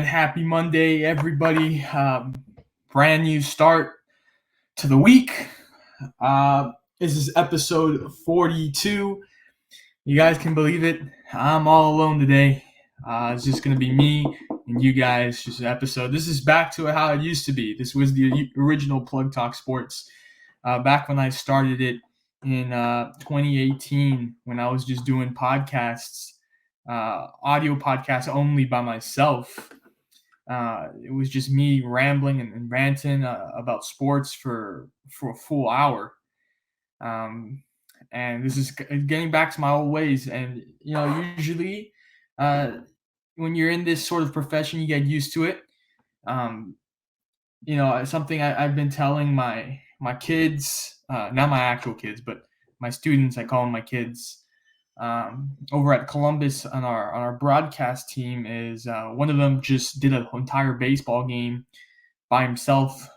happy Monday, everybody. Brand new start to the week. This is episode 42. You guys can believe it. I'm all alone today. It's just going to be me and you guys. Just an episode. This is back to how it used to be. This was the original Plug Talk Sports. Back when I started it in 2018, when I was just doing podcasts. Audio podcast only by myself. It was just me rambling and ranting about sports for a full hour. And this is getting back to my old ways. And, usually when you're in this sort of profession, you get used to it. Something I've been telling my kids, not my actual kids, but my students, I call them my kids, over at Columbus on our broadcast team is one of them just did an entire baseball game by himself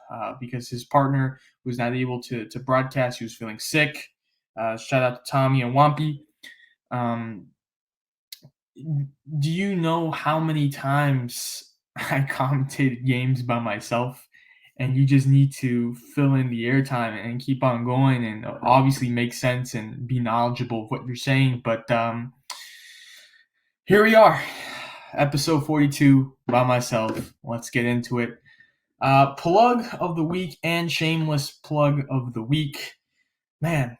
because his partner was not able to broadcast. He was feeling sick. Shout out to Tommy and Wampy. Do you know how many times I commentated games by myself? And you just need to fill in the airtime and keep on going and obviously make sense and be knowledgeable of what you're saying. But here we are, episode 42 by myself. Let's get into it. Plug of the week and shameless plug of the week. Man,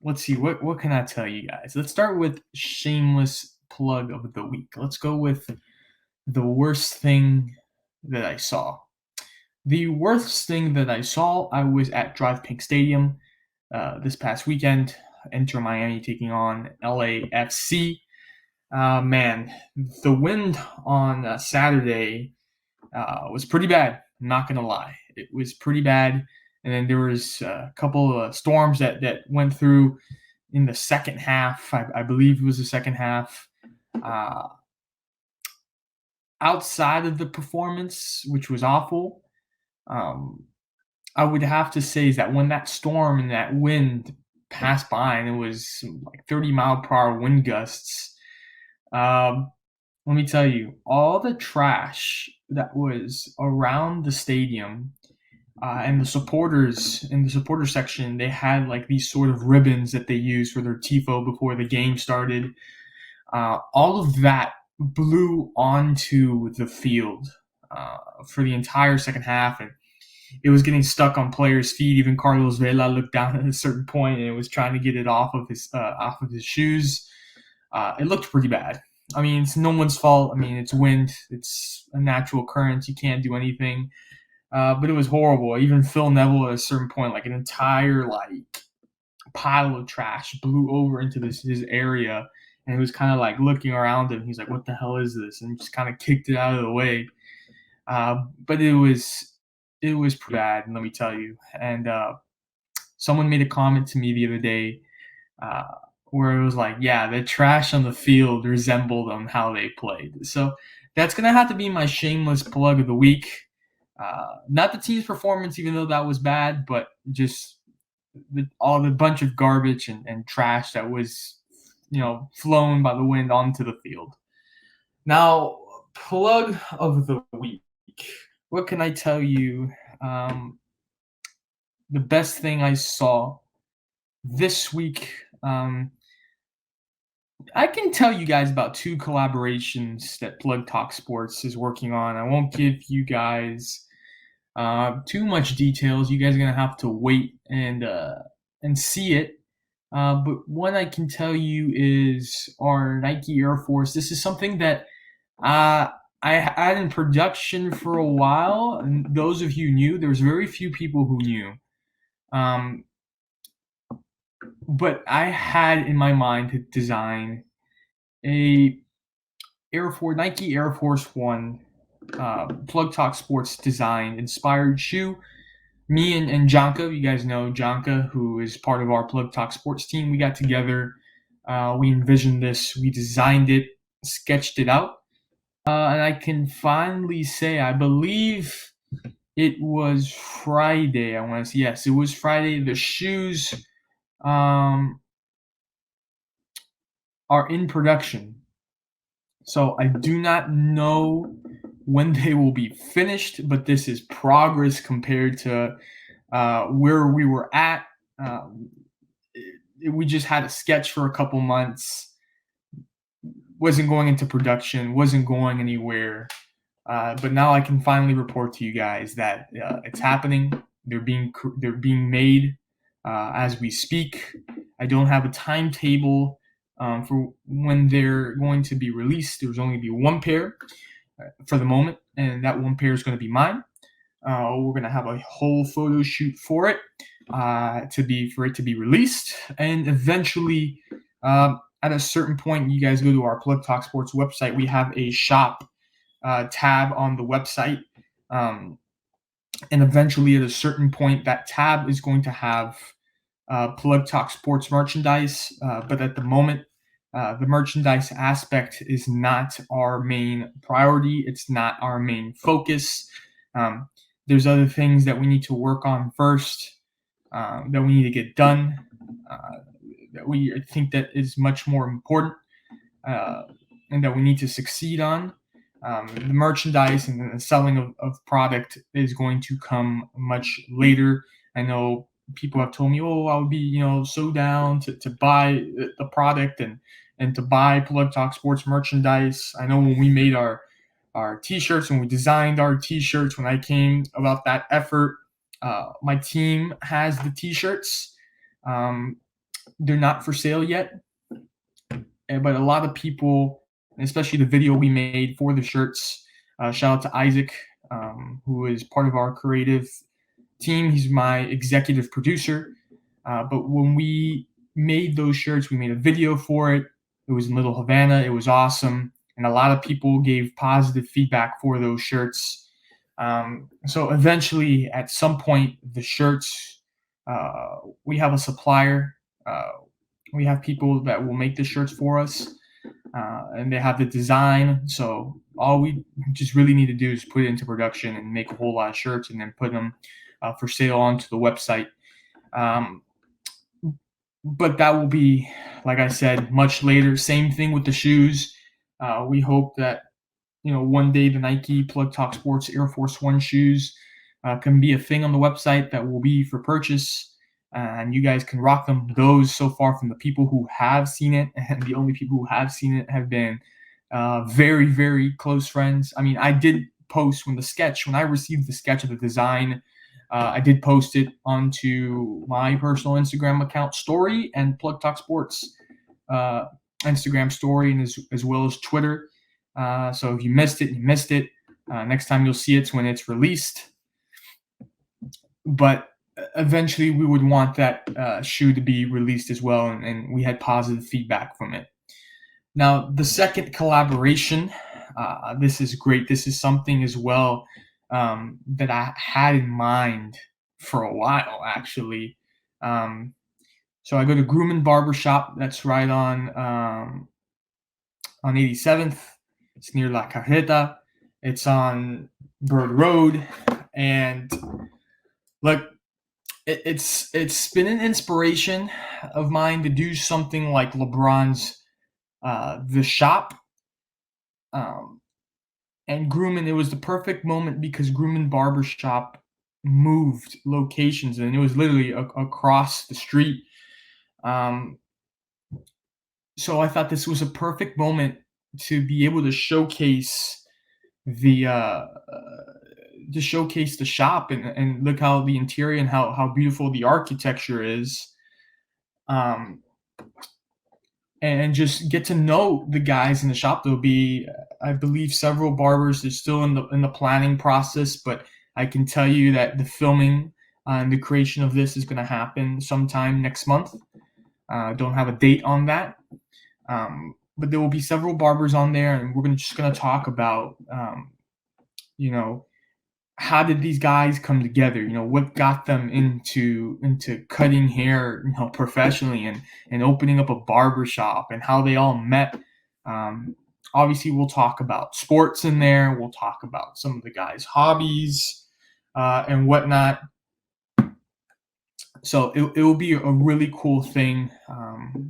let's see. What can I tell you guys? Let's start with shameless plug of the week. Let's go with the worst thing that I saw. The worst thing that I saw, I was at Drive Pink Stadium this past weekend. Inter Miami taking on LAFC. Man, the wind on Saturday was pretty bad. I'm not going to lie. It was pretty bad. And then there was a couple of storms that went through in the second half. I believe it was the second half. Outside of the performance, which was awful, I would have to say is that when that storm and that wind passed by and it was like 30-mile-per-hour wind gusts, let me tell you, all the trash that was around the stadium and the supporters in the supporter section, they had like these sort of ribbons that they used for their tifo before the game started. All of that blew onto the field for the entire second half, and it was getting stuck on players' feet. Even Carlos Vela looked down at a certain point and was trying to get it off of his shoes. It looked pretty bad. I mean, it's no one's fault. I mean, it's wind. It's a natural occurrence. You can't do anything. But it was horrible. Even Phil Neville at a certain point, like an entire pile of trash blew over into his area, and he was kind of like looking around him. He's like, "What the hell is this?" And just kind of kicked it out of the way. But it was pretty bad, let me tell you. And someone made a comment to me the other day where it was like, yeah, the trash on the field resembled on how they played. So that's going to have to be my shameless plug of the week. Not the team's performance, even though that was bad, but just all the bunch of garbage and trash that was, flown by the wind onto the field. Now, plug of the week. What can I tell you? The best thing I saw this week, I can tell you guys about 2 collaborations that Plug Talk Sports is working on. I won't give you guys too much details. You guys are gonna have to wait and see it. But what I can tell you is our Nike Air Force. This is something that I had in production for a while, and those of you knew. There's very few people who knew. But I had in my mind to design a Nike Air Force One Plug Talk Sports design inspired shoe. Me and Janka, you guys know Janka, who is part of our Plug Talk Sports team, we got together. We envisioned this. We designed it, sketched it out. And I can finally say, I believe it was Friday. I want to say, yes, it was Friday. The shoes are in production. So I do not know when they will be finished, but this is progress compared to where we were at. We just had a sketch for a couple months, wasn't going into production, wasn't going anywhere. But now I can finally report to you guys that it's happening. They're being made as we speak. I don't have a timetable for when they're going to be released. There's only be one pair for the moment, and that one pair is going to be mine. We're going to have a whole photo shoot for it to be released, and eventually, at a certain point, you guys go to our Plug Talk Sports website. We have a shop tab on the website. And eventually, at a certain point, that tab is going to have Plug Talk Sports merchandise. But at the moment, the merchandise aspect is not our main priority. It's not our main focus. There's other things that we need to work on first, that we need to get done, that we think that is much more important, and that we need to succeed on. The merchandise and the selling of product is going to come much later. I know people have told me, oh, I would be, so down to buy the product and to buy Plug Talk Sports merchandise. I know when we made our t-shirts, when we designed our t-shirts, when I came about that effort, my team has the t-shirts. They're not for sale yet, but a lot of people, especially the video we made for the shirts, shout out to Isaac, who is part of our creative team. He's my executive producer. But when we made those shirts, we made a video for it. It was in Little Havana. It was awesome. And a lot of people gave positive feedback for those shirts. So eventually, at some point, the shirts, we have a supplier. We have people that will make the shirts for us, and they have the design. So all we just really need to do is put it into production and make a whole lot of shirts and then put them for sale onto the website. But that will be, like I said, much later. Same thing with the shoes. We hope that one day the Nike Plug Talk Sports Air Force One shoes can be a thing on the website that will be for purchase, and you guys can rock them. Those, so far, from the people who have seen it, and the only people who have seen it have been very, very close friends. I mean, I did post when I received the sketch of the design. I did post it onto my personal Instagram account story and Plug Talk Sports Instagram story, and as well as Twitter. So if you missed it, you missed it. Next time you'll see it when it's released. But eventually we would want that shoe to be released as well, and we had positive feedback from it. Now, the second collaboration, this is great. This is something as well that I had in mind for a while, actually. So I go to Grumman Barbershop. That's right on 87th. It's near La Carreta. It's on Bird Road. And look, it's been an inspiration of mine to do something like LeBron's The Shop. And Grumman, it was the perfect moment because Grumman Barbershop moved locations, and it was literally across the street. So I thought this was a perfect moment to be able to showcase the shop and look how the interior and how beautiful the architecture is, and just get to know the guys in the shop. There'll be, I believe, several barbers. They're still in the planning process, but I can tell you that the filming and the creation of this is going to happen sometime next month. Don't have a date on that. But there will be several barbers on there, and we're just going to talk about, how did these guys come together? What got them into cutting hair, professionally, and opening up a barber shop, and how they all met. Obviously, we'll talk about sports in there. We'll talk about some of the guys' hobbies and whatnot. So it will be a really cool thing.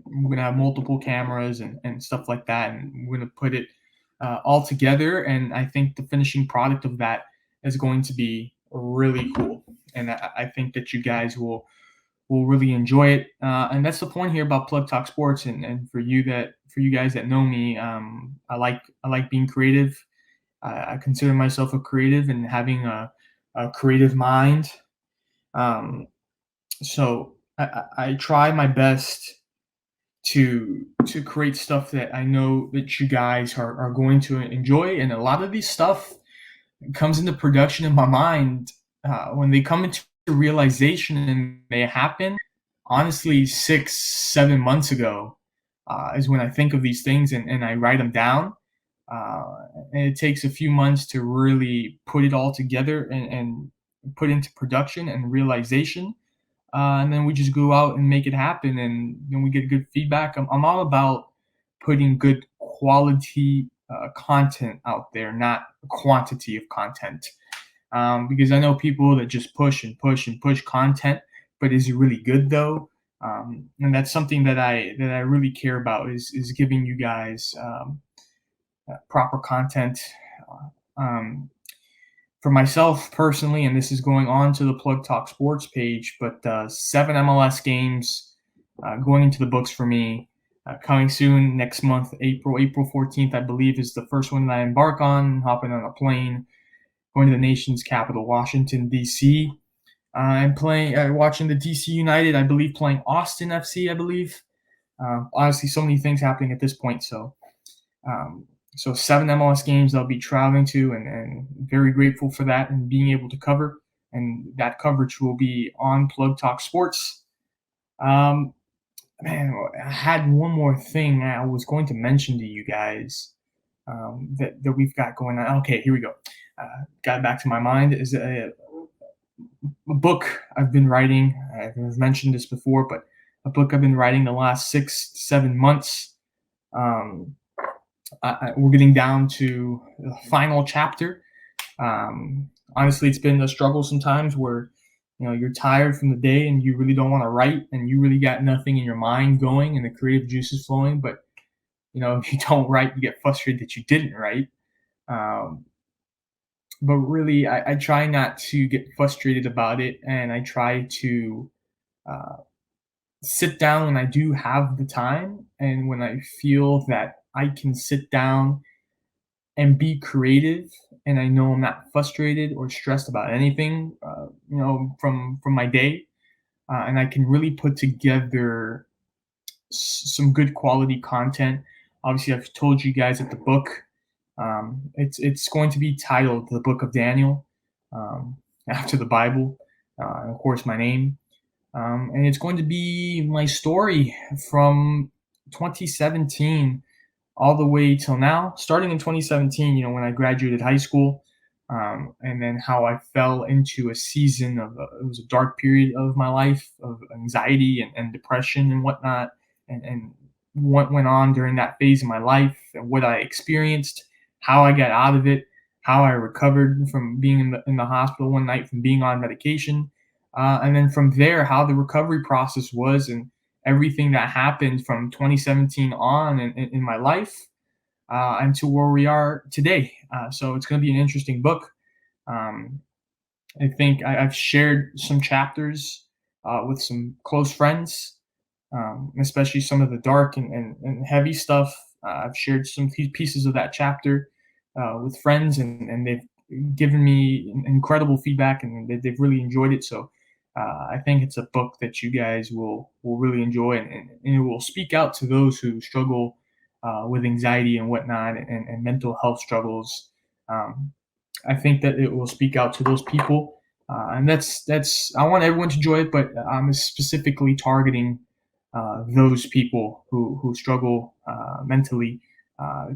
We're going to have multiple cameras and stuff like that, and we're going to put it all together, and I think the finishing product of that is going to be really cool. And I think that you guys will really enjoy it. And that's the point here about Plug Talk Sports. And for you guys that know me, I like being creative. I consider myself a creative and having a creative mind. Um, so I try my best to create stuff that I know that you guys are going to enjoy. And a lot of these stuff comes into production in my mind when they come into realization and they happen. Honestly, 6, 7 months ago is when I think of these things and I write them down. And it takes a few months to really put it all together and put into production and realization. And then we just go out and make it happen, and then we get good feedback. I'm all about putting good quality content out there, not quantity of content. Because I know people that just push and push and push content, but is it really good though? And that's something that I really care about is giving you guys proper content. Um, for myself personally, and this is going on to the Plug Talk Sports page, but 7 MLS games going into the books for me. Coming soon next month, April 14th, I believe, is the first one that I embark on. Hopping on a plane, going to the nation's capital, Washington D.C. And playing, watching the DC United, I believe, playing Austin FC. I believe. Honestly, so many things happening at this point. Um, so 7 MLS games I'll be traveling to, and very grateful for that and being able to cover. And that coverage will be on Plug Talk Sports. Um, Man, I had one more thing I was going to mention to you guys that we've got going on. Okay, here we go. Got back to my mind is a book I've been writing. I've mentioned this before, but a book I've been writing the last 6, 7 months. Um, we're getting down to the final chapter. Honestly, it's been a struggle sometimes where you're tired from the day and you really don't want to write and you really got nothing in your mind going and the creative juices flowing. But if you don't write, you get frustrated that you didn't write. Um, but really, I try not to get frustrated about it, and I try to uh, sit down when I do have the time and when I feel that I can sit down and be creative, and I know I'm not frustrated or stressed about anything, from my day, and I can really put together some good quality content. Obviously, I've told you guys that the book, it's going to be titled "The Book of Daniel," after the Bible, and of course my name, and it's going to be my story from 2017 all the way till now, starting in 2017, when I graduated high school, and then how I fell into a season of, it was a dark period of my life of anxiety and depression and whatnot, and what went on during that phase of my life and what I experienced, how I got out of it, how I recovered from being in the hospital one night from being on medication, and then from there, how the recovery process was and everything that happened from 2017 on in my life and to where we are today. So it's going to be an interesting book. Um, I think I've shared some chapters with some close friends, especially some of the dark and heavy stuff. I've shared some pieces of that chapter with friends, and they've given me incredible feedback, and they've really enjoyed it. So I think it's a book that you guys will really enjoy, and it will speak out to those who struggle with anxiety and whatnot, and mental health struggles. Um, I think that it will speak out to those people, and that's I want everyone to enjoy it, but I'm specifically targeting those people who struggle mentally.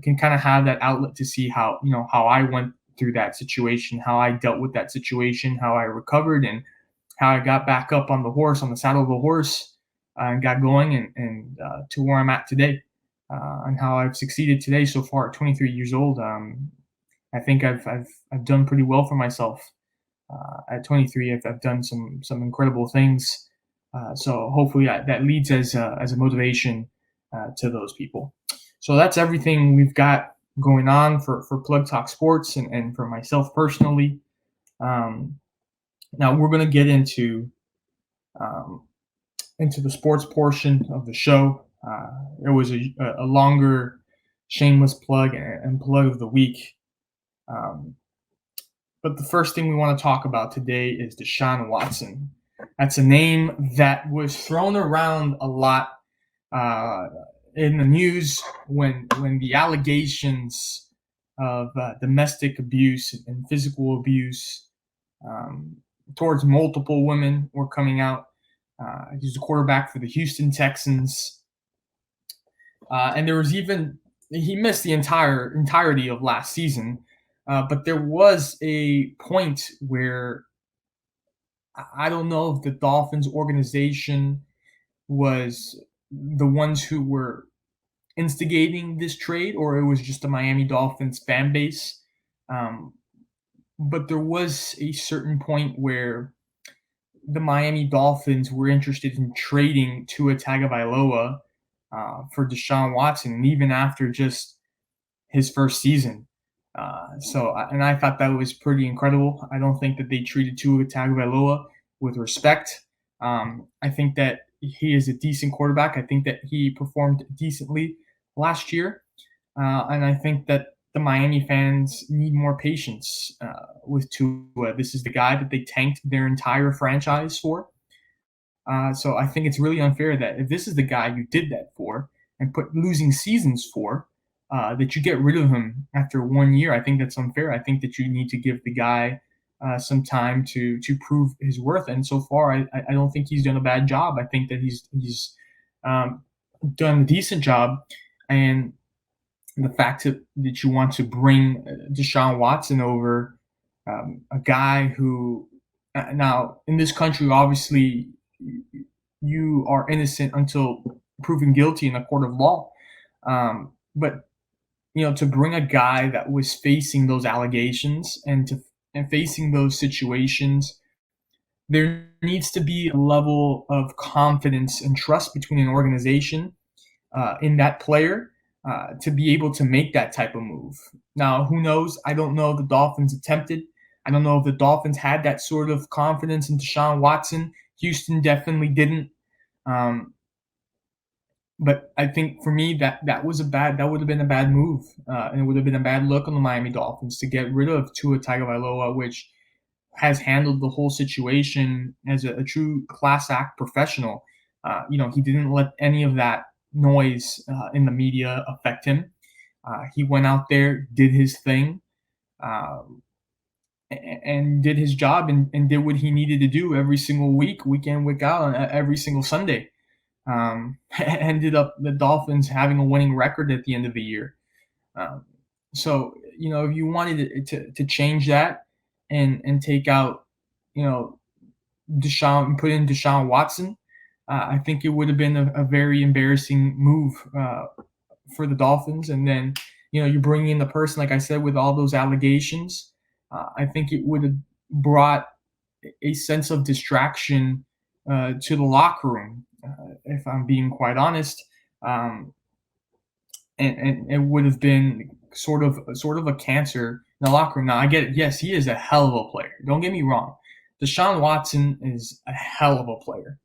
Can kind of have that outlet to see how I went through that situation, how I dealt with that situation, how I recovered, and how I got back up on the saddle of the horse, and got going, and to where I'm at today, and how I've succeeded today so far at 23 years old. I think I've done pretty well for myself. At 23, I've done some incredible things. So hopefully that leads as a motivation to those people. So that's everything we've got going on for Plug Talk Sports and for myself personally. Um, Now we're going to get um, into the sports portion of the show. It was a longer shameless plug and plug of the week. Um, but the first thing we want to talk about today is Deshaun Watson. That's a name that was thrown around a lot uh, in the news when the allegations of domestic abuse and physical abuse um, towards multiple women were coming out. He's a quarterback for the Houston Texans, and there was even he missed the entirety of last season. But there was a point where I don't know if the Dolphins organization was the ones who were instigating this trade or it was just the Miami Dolphins fan base. Um, but there was a certain point where the Miami Dolphins were interested in trading Tua Tagovailoa for Deshaun Watson, and even after just his first season. And I thought that was pretty incredible. I don't think that they treated Tua Tagovailoa with respect. I think that he is a decent quarterback. I think that he performed decently last year, and I think that the Miami fans need more patience with Tua. This is the guy that they tanked their entire franchise for. So I think it's really unfair that if this is the guy you did that for and put losing seasons for, that you get rid of him after 1 year. I think that's unfair. I think that you need to give the guy some time to prove his worth. And so far, I don't think he's done a bad job. I think that he's um, done a decent job. And the fact that you want to bring Deshaun Watson over, a guy who now in this country, obviously, you are innocent until proven guilty in a court of law. But to bring a guy that was facing those allegations and facing those situations, there needs to be a level of confidence and trust between an organization in that player to be able to make that type of move. Now, who knows? I don't know if the Dolphins attempted. I don't know if the Dolphins had that sort of confidence in Deshaun Watson. Houston definitely didn't. Um, but I think for me that would have been a bad move, and it would have been a bad look on the Miami Dolphins to get rid of Tua Tagovailoa, which has handled the whole situation as a true class act professional. He didn't let any of that noise in the media affect him. He went out there, did his thing, uh, and did his job and did what he needed to do every single week in, week out, every single Sunday. Ended up the Dolphins having a winning record at the end of the year. Um, so if you wanted to change that and take out Deshaun and put in Deshaun Watson, I think it would have been a very embarrassing move for the Dolphins. And then you bring in the person, like I said, with all those allegations. I think it would have brought a sense of distraction to the locker room, if I'm being quite honest. Um, and it would have been sort of a cancer in the locker room. Now I get it. Yes, he is a hell of a player. Don't get me wrong. Deshaun Watson is a hell of a player.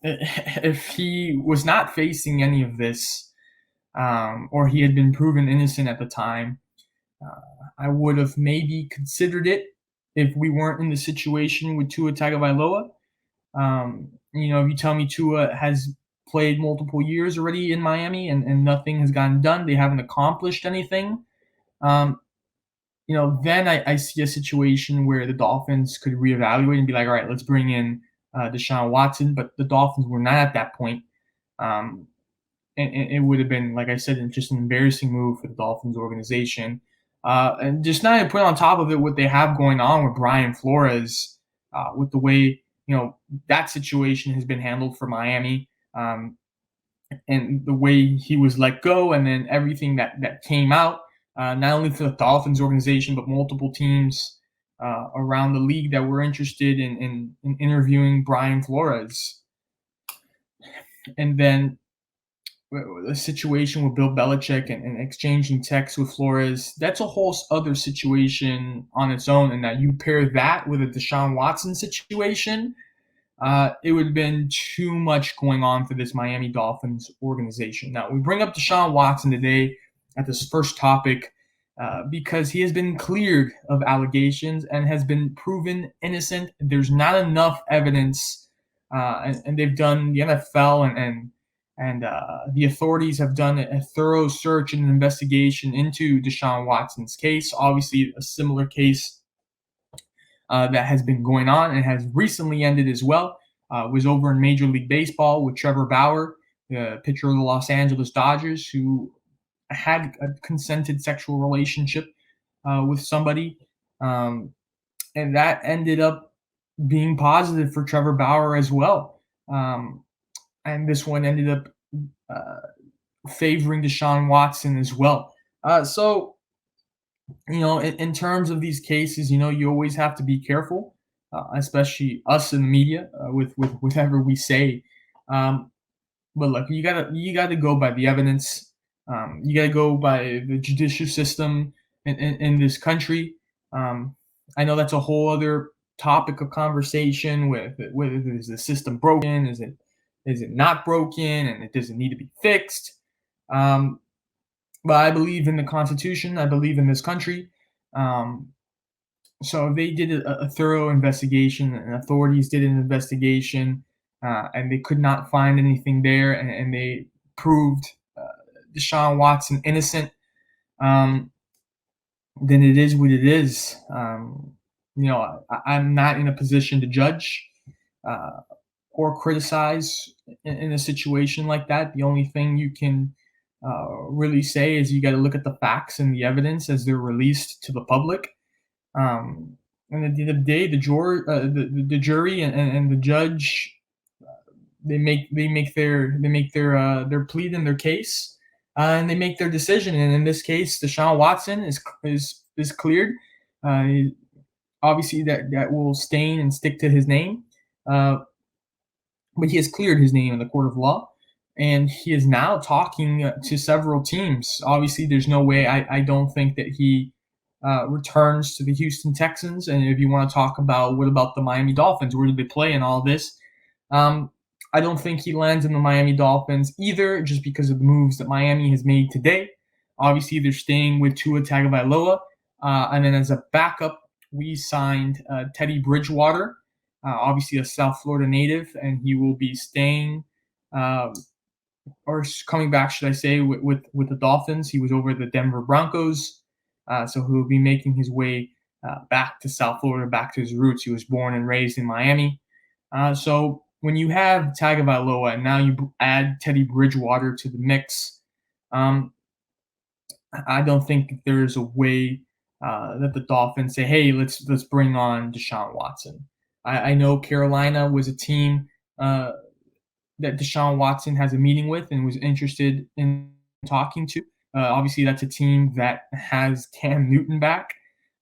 If he was not facing any of this, or he had been proven innocent at the time, I would have maybe considered it if we weren't in the situation with Tua Tagovailoa. If you tell me Tua has played multiple years already in Miami and nothing has gotten done, they haven't accomplished anything, um, then I see a situation where the Dolphins could reevaluate and be like, all right, let's bring in Deshaun Watson. But the Dolphins were not at that point. Um, and it would have been, like I said, just an embarrassing move for the Dolphins organization. And just not to put on top of it what they have going on with Brian Flores, with the way that situation has been handled for Miami, and the way he was let go, and then everything that came out, not only for the Dolphins organization but multiple teams around the league that were interested in interviewing Brian Flores, and then a situation with Bill Belichick and exchanging texts with Flores, that's a whole other situation on its own. And that you pair that with a Deshaun Watson situation, it would have been too much going on for this Miami Dolphins organization. Now, we bring up Deshaun Watson today at this first topic because he has been cleared of allegations and has been proven innocent. There's not enough evidence, and they've done the NFL and the authorities have done a thorough search and investigation into Deshaun Watson's case. Obviously, a similar case that has been going on and has recently ended as well. Was over in Major League Baseball with Trevor Bauer, the pitcher of the Los Angeles Dodgers, who had a consented sexual relationship with somebody. And that ended up being positive for Trevor Bauer as well. And this one ended up favoring Deshaun Watson as well. So, in terms of these cases, you always have to be careful, especially us in the media with whatever we say. But look, you gotta go by the evidence. You gotta go by the judicial system in this country. I know that's a whole other topic of conversation. With whether is the system broken? Is it not broken? And it doesn't need to be fixed. But I believe in the Constitution. I believe in this country. Um, so they did a thorough investigation, and authorities did an investigation, and they could not find anything there, and they proved Deshaun Watson innocent. Um, then it is what it is. I'm not in a position to judge uh, or criticize in a situation like that. The only thing you can really say is you got to look at the facts and the evidence as they're released to the public. And at the end of the day, the jury and the judge, they make their plea and their case, and they make their decision. And in this case, Deshaun Watson is cleared. Uh, Obviously, that will stain and stick to his name. Uh, but he has cleared his name in the court of law, and he is now talking to several teams. Obviously, there's no way I don't think that he returns to the Houston Texans. And if you want to talk about what about the Miami Dolphins, where do they play in all this? Um, I don't think he lands in the Miami Dolphins either, just because of the moves that Miami has made today. Obviously, they're staying with Tua Tagovailoa, and then as a backup, we signed Teddy Bridgewater, obviously a South Florida native, and he will be staying uh, or coming back, should I say, with the Dolphins. He was over the Denver Broncos, so he will be making his way back to South Florida, back to his roots. He was born and raised in Miami. So when you have Tagovailoa and now you add Teddy Bridgewater to the mix, I don't think that there is a way that the Dolphins say, "Hey, let's bring on Deshaun Watson." I know Carolina was a team that Deshaun Watson has a meeting with and was interested in talking to. Obviously, that's a team that has Cam Newton back,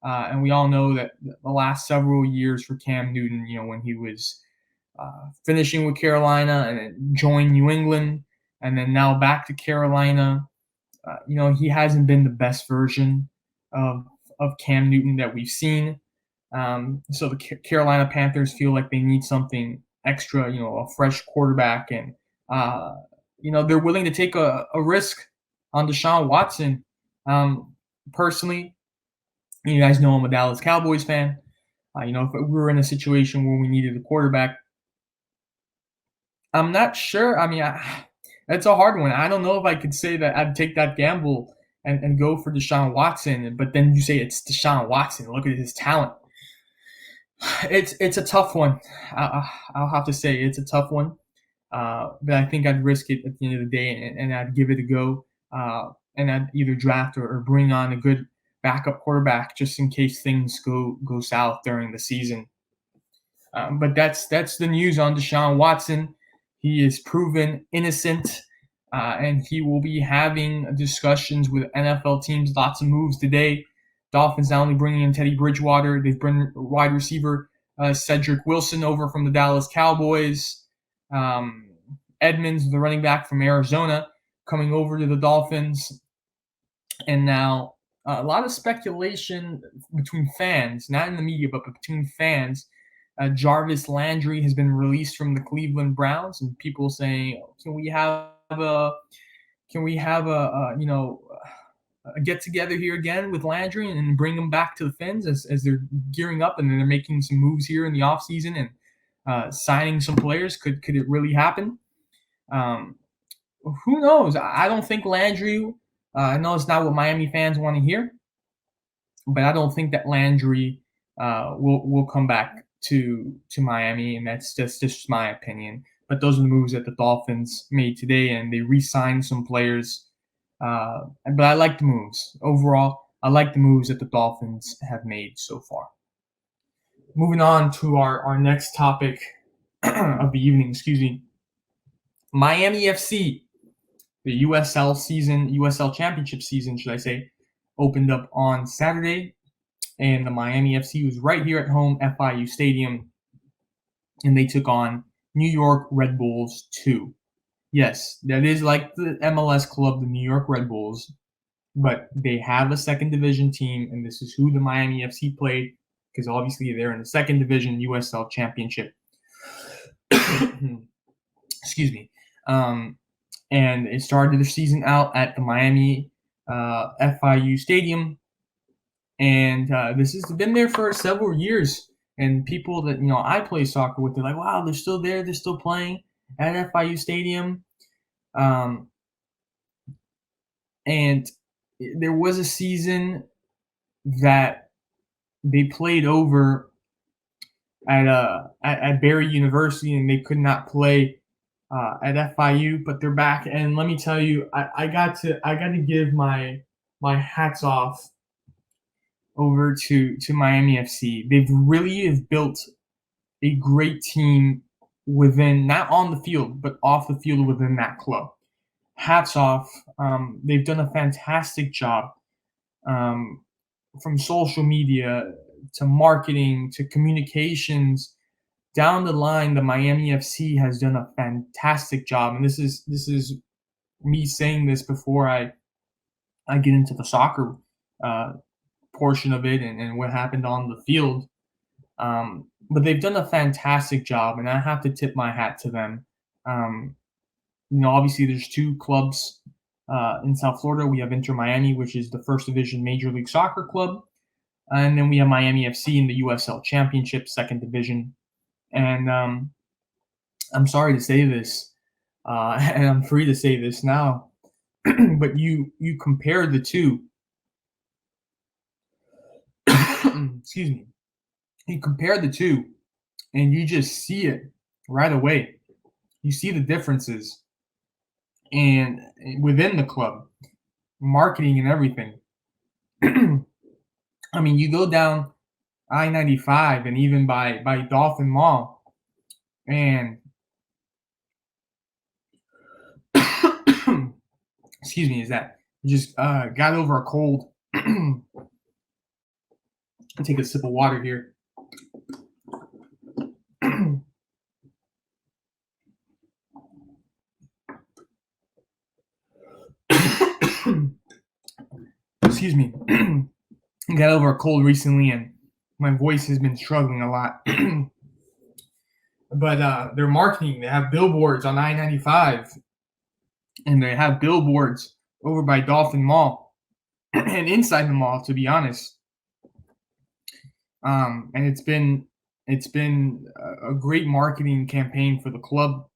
and we all know that the last several years for Cam Newton, when he was finishing with Carolina and then joined New England, and then now back to Carolina, he hasn't been the best version of Cam Newton that we've seen. So the Carolina Panthers feel like they need something extra, a fresh quarterback, and they're willing to take a risk on Deshaun Watson. Personally, you guys know I'm a Dallas Cowboys fan. If we were in a situation where we needed a quarterback, I'm not sure. I mean, it's a hard one. I don't know if I could say that I'd take that gamble and go for Deshaun Watson, but then you say it's Deshaun Watson. Look at his talent. It's a tough one. I'll have to say it's a tough one. But I think I'd risk it at the end of the day, and I'd give it a go. And I'd either draft or bring on a good backup quarterback just in case things go south during the season. But that's the news on Deshaun Watson. He is proven innocent, and he will be having discussions with NFL teams. Lots of moves today. Dolphins not only bringing in Teddy Bridgewater, they've brought wide receiver Cedric Wilson over from the Dallas Cowboys. Edmonds, the running back from Arizona, coming over to the Dolphins. And now a lot of speculation between fans, not in the media, but between fans. Jarvis Landry has been released from the Cleveland Browns, and people saying, "Can we have a get together here again with Landry and bring him back to the Fins as they're gearing up and they're making some moves here in the offseason and signing some players? Could it really happen? Um, who knows? I don't think Landry. I know it's not what Miami fans want to hear, but I don't think that Landry will come back to Miami, and that's just my opinion. But those are the moves that the Dolphins made today, and they re-signed some players. But I like the moves overall. I like the moves that the Dolphins have made so far. Moving on to our next topic of the evening, excuse me. Miami FC, the USL Championship season, should I say, opened up on Saturday, and the Miami FC was right here at home, FIU Stadium, and they took on New York Red Bulls 2. Yes, that is like the MLS club, the New York Red Bulls, but they have a second division team, and this is who the Miami FC played, because obviously they're in the second division USL Championship. Excuse me. And it started their season out at the Miami FIU Stadium, and this has been there for several years. And people that I play soccer with, they're like, "Wow, they're still there. They're still playing at FIU Stadium." And there was a season that they played over at Barry University, and they could not play at FIU, but they're back. And let me tell you, I got to give my hats off over to Miami FC. They've really have built a great team within, not on the field, but off the field within that club. Hats off. They've done a fantastic job, from social media to marketing to communications. Down the line, the Miami FC has done a fantastic job, and this is me saying this before I get into the soccer portion of it and what happened on the field. But they've done a fantastic job, and I have to tip my hat to them. Obviously, there's two clubs in South Florida. We have Inter Miami, which is the first division Major League Soccer club, and then we have Miami FC in the USL Championship, second division. And I'm sorry to say this, and I'm free to say this now, but you compare the two. Excuse me. You compare the two, and you just see it right away. You see the differences, and within the club, marketing and everything. I mean, you go down I-95 and even by Dolphin Mall, and excuse me, is that you just got over a cold. I'll take a sip of water here. Excuse me. Got over a cold recently, and my voice has been struggling a lot. But their marketing, they have billboards on I-95, and they have billboards over by Dolphin Mall and inside the mall, to be honest. And it's been a great marketing campaign for the club.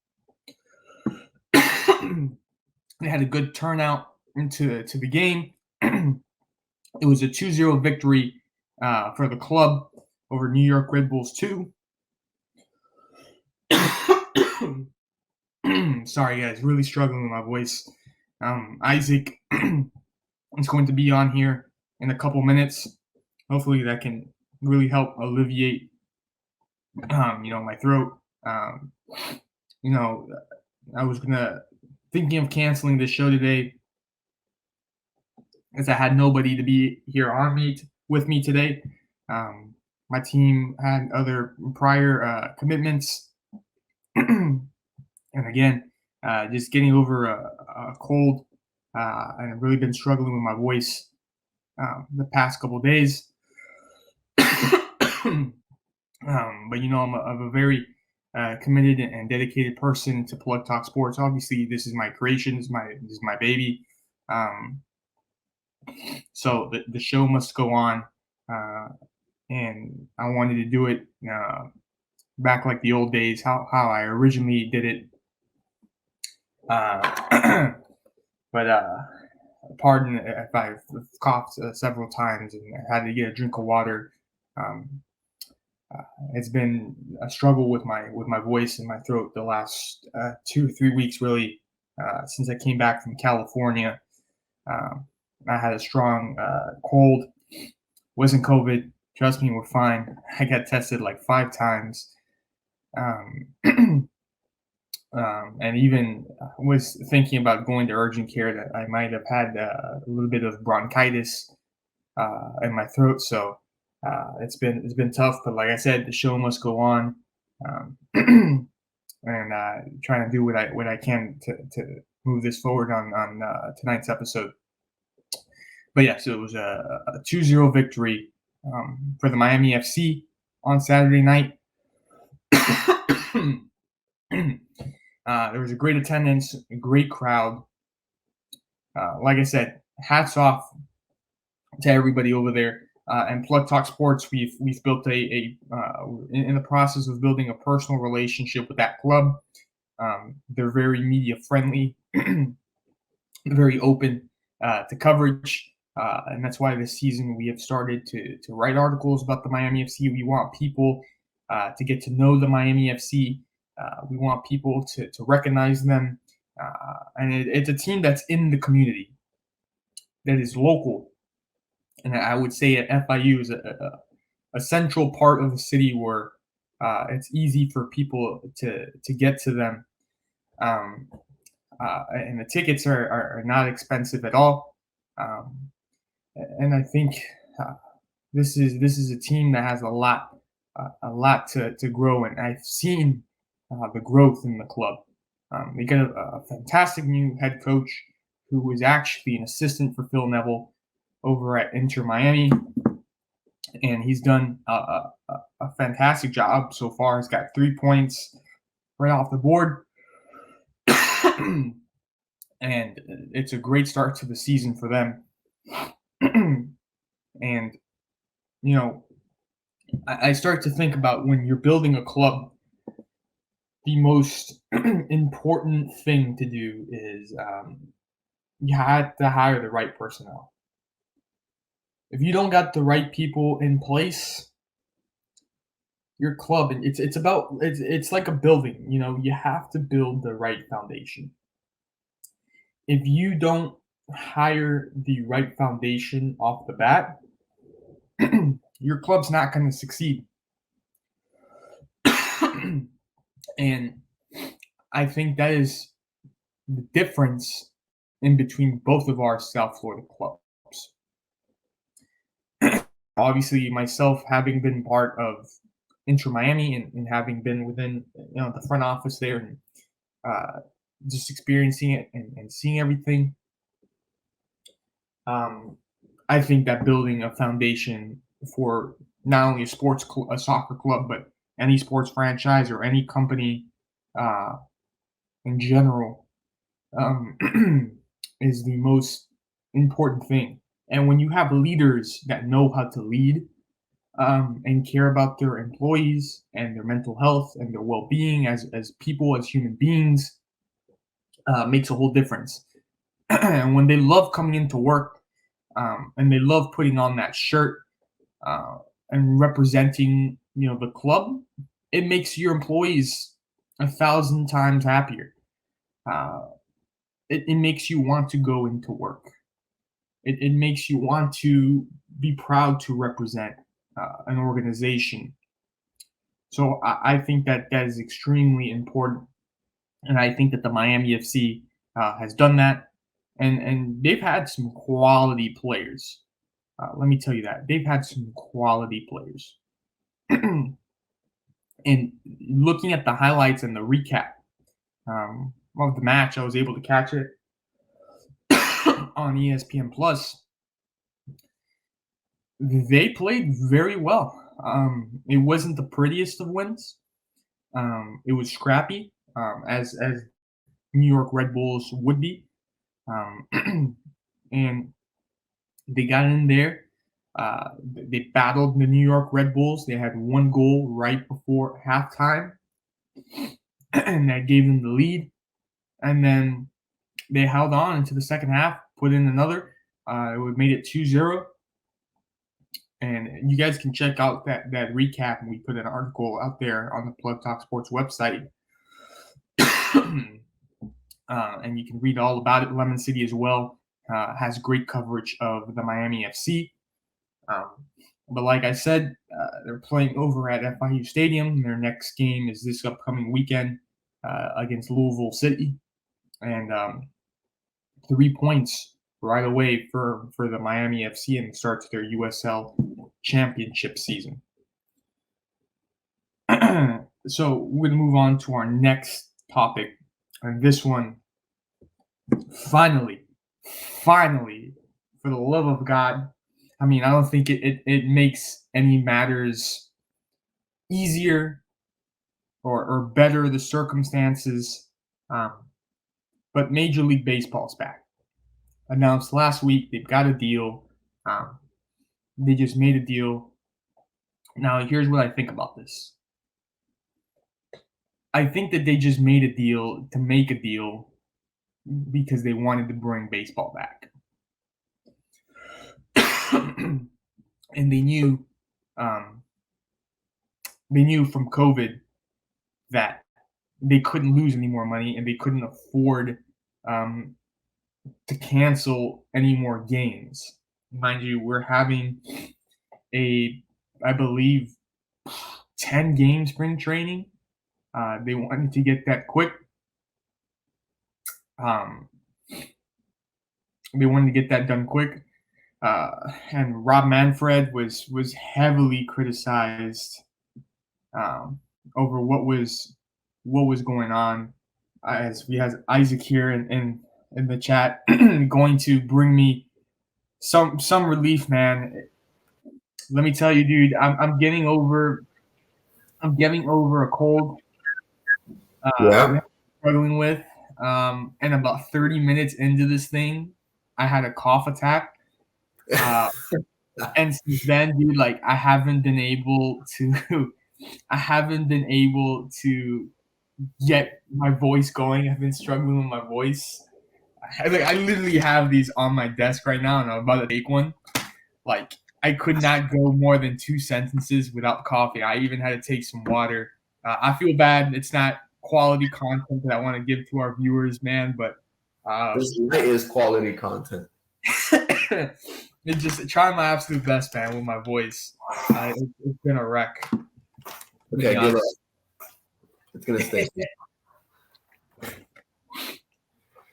They had a good turnout into the game. It was a 2-0 victory for the club over New York Red Bulls 2. Sorry, guys, really struggling with my voice. Isaac is going to be on here in a couple minutes. Hopefully that can really help alleviate, my throat. I was thinking of canceling this show today, as I had nobody to be here with me today. My team had other prior commitments, and again, just getting over a cold, and I've really been struggling with my voice the past couple days. But I'm a very committed and dedicated person to Plug Talk Sports. Obviously, this is my creation. This is my baby. Um, so the show must go on, uh, and I wanted to do it back like the old days, how I originally did it. But pardon if I've coughed several times and had to get a drink of water. Um, it's been a struggle with my voice and my throat the last 2 or 3 weeks, really, since I came back from California. Um, I had a strong cold. Wasn't COVID. Trust me, we're fine. I got tested like 5 times, um, and even was thinking about going to urgent care that I might have had a little bit of bronchitis in my throat. So it's been tough, but like I said, the show must go on, and trying to do what I can to move this forward on tonight's episode. But yeah, so it was a 2-0 victory for the Miami FC on Saturday night. There was a great attendance, a great crowd. Like I said, hats off to everybody over there. And Plug Talk Sports, we've built in the process of building a personal relationship with that club. They're very media friendly, very open to coverage, and that's why this season we have started to write articles about the Miami FC. We want people to get to know the Miami FC. We want people to recognize them, and it's a team that's in the community, that is local. And I would say at FIU is a central part of the city where it's easy for people to get to them. Um, and the tickets are not expensive at all. Um, and I think uh, this is a team that has a lot to grow, and I've seen the growth in the club. They got a fantastic new head coach who was actually an assistant for Phil Neville over at Inter Miami, and he's done a fantastic job so far. He's got 3 points right off the board. And it's a great start to the season for them. And I start to think about when you're building a club, the most important thing to do is you have to hire the right personnel. If you don't got the right people in place, your club, and it's like a building. You have to build the right foundation. If you don't hire the right foundation off the bat, your club's not going to succeed. And I think that is the difference in between both of our South Florida clubs. Obviously, myself having been part of Inter Miami and having been within the front office there, and just experiencing it and seeing everything, I think that building a foundation for not only a soccer club, but any sports franchise or any company in general, is the most important thing. And when you have leaders that know how to lead, and care about their employees and their mental health and their well-being as people, as human beings, makes a whole difference. And when they love coming into work, and they love putting on that shirt, and representing the club, it makes your employees 1,000 times happier. It makes you want to go into work. It makes you want to be proud to represent an organization. So I think that is extremely important, and I think that the Miami FC has done that, and they've had some quality players. Let me tell you that they've had some quality players. And looking at the highlights and the recap, of the match. I was able to catch it on ESPN Plus. They played very well. It wasn't the prettiest of wins. It was scrappy, as New York Red Bulls would be, and they got in there. They battled the New York Red Bulls. They had one goal right before halftime, and that gave them the lead. And then they held on into the second half, put in another. It made it 2-0. And you guys can check out that recap, and we put an article out there on the Plug Talk Sports website. And you can read all about it. Lemon City as well has great coverage of the Miami FC. But like I said, they're playing over at FIU Stadium. Their next game is this upcoming weekend against Louisville City. And 3 points right away for the Miami FC, and starts their USL championship season. So we're going to move on to our next topic. And this one, finally, for the love of God, I mean, I don't think it makes any matters easier or better the circumstances. But Major League Baseball's back. Announced last week they've got a deal. They just made a deal. Now, here's what I think about this. I think that they just made a deal to make a deal because they wanted to bring baseball back. And they knew from COVID that they couldn't lose any more money, and they couldn't afford to cancel any more games. Mind you, we're having I believe, 10-game spring training. They wanted to get that quick. They wanted to get that done quick. And Rob Manfred was heavily criticized over what was going on. As we have Isaac here in the chat, going to bring me some relief, man. Let me tell you, dude, I'm getting over a cold. I'm struggling with. And about 30 minutes into this thing, I had a cough attack. And since then, dude, like I haven't been able to get my voice going. I've been struggling with my voice. I literally have these on my desk right now, and I'm about to take one. Like, I could not go more than 2 sentences without coughing. I even had to take some water. I feel bad. It's not quality content that I want to give to our viewers, man, but this is quality content. It's just trying my absolute best, man, with my voice. It's been a wreck. Okay, good luck. It's gonna stay.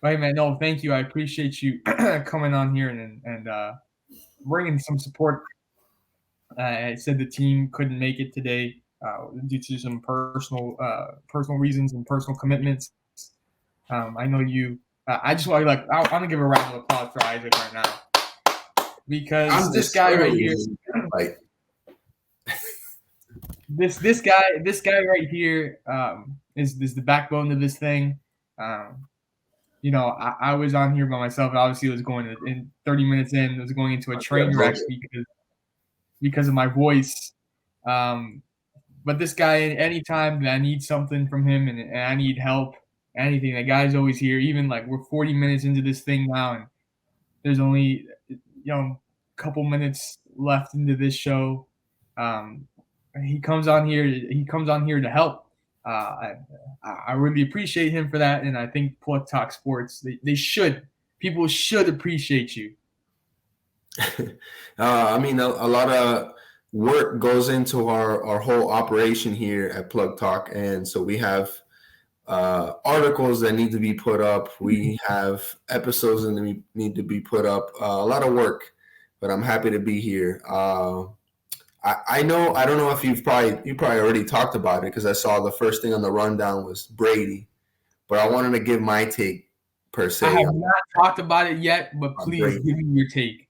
Right, man. No, thank you. I appreciate you coming on here and bringing some support. I said the team couldn't make it today due to some personal reasons and personal commitments. I know you. I just want to I want to give a round of applause for Isaac right now, because this guy right here. This guy right here is the backbone of this thing. I was on here by myself. And obviously, it was going in 30 minutes in. It was going into a train wreck because of my voice. But this guy, anytime that I need something from him and I need help, anything, the guy's always here. Even like we're 40 minutes into this thing now, and there's only a couple minutes left into this show. He comes on here to help. I really appreciate him for that, and I think Plug Talk Sports, people should appreciate you. I mean, a lot of work goes into our whole operation here at Plug Talk, and so we have articles that need to be put up. We have episodes that need to be put up. A lot of work, but I'm happy to be here. I don't know if you probably already talked about it, because I saw the first thing on the rundown was Brady. but I wanted to give my take per I se have not talked about it yet, but on please Brady. give me your take.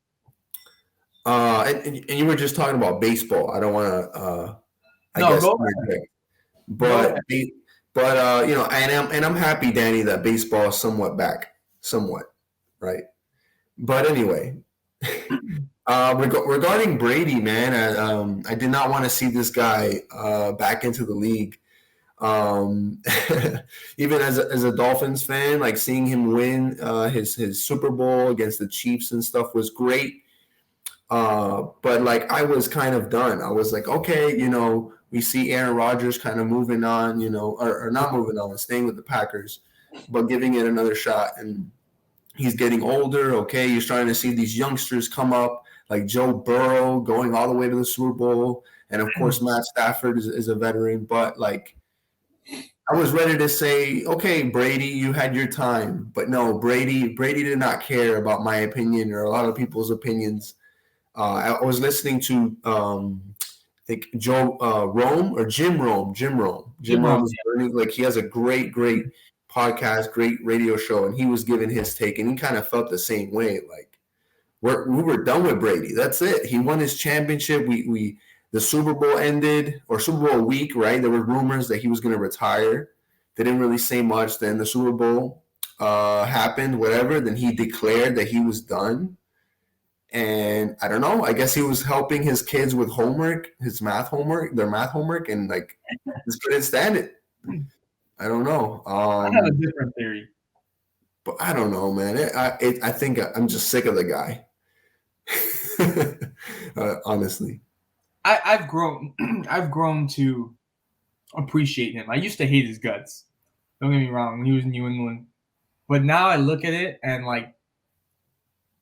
And you were just talking about baseball. I don't want to, I No, guess, go interject. go But ahead. you know, and I'm happy, Danny, that baseball is somewhat back, somewhat, right? But anyway, regarding Brady, man, I did not want to see this guy back into the league. Um, Even as a Dolphins fan, like seeing him win his Super Bowl against the Chiefs and stuff was great. But like I was kind of done. I was like, okay, you know, we see Aaron Rodgers kind of moving on, you know, or not moving on, staying with the Packers, but giving it another shot. And he's getting older. Okay, you're starting to see these youngsters come up, like Joe Burrow going all the way to the Super Bowl, and of course Matt Stafford is a veteran. But like I was ready to say, okay, Brady, you had your time, but no, Brady did not care about my opinion or a lot of people's opinions. I was listening to I think Joe Rome or Jim Jim Rome is learning, like he has a great podcast, great radio show, and he was giving his take, and he kind of felt the same way. Like we were done with Brady. That's it. He won his championship. We the Super Bowl ended or Super Bowl week, right? There were rumors that he was going to retire. They didn't really say much. Then the Super Bowl happened, whatever. Then he declared that he was done. And I don't know. I guess he was helping his kids with homework, their math homework, and like just couldn't stand it. I don't know. I have a different theory. But I don't know, man. I think I'm just sick of the guy. Honestly. I've grown I've grown to appreciate him. I used to hate his guts. Don't get me wrong, when he was in New England. But now I look at it and like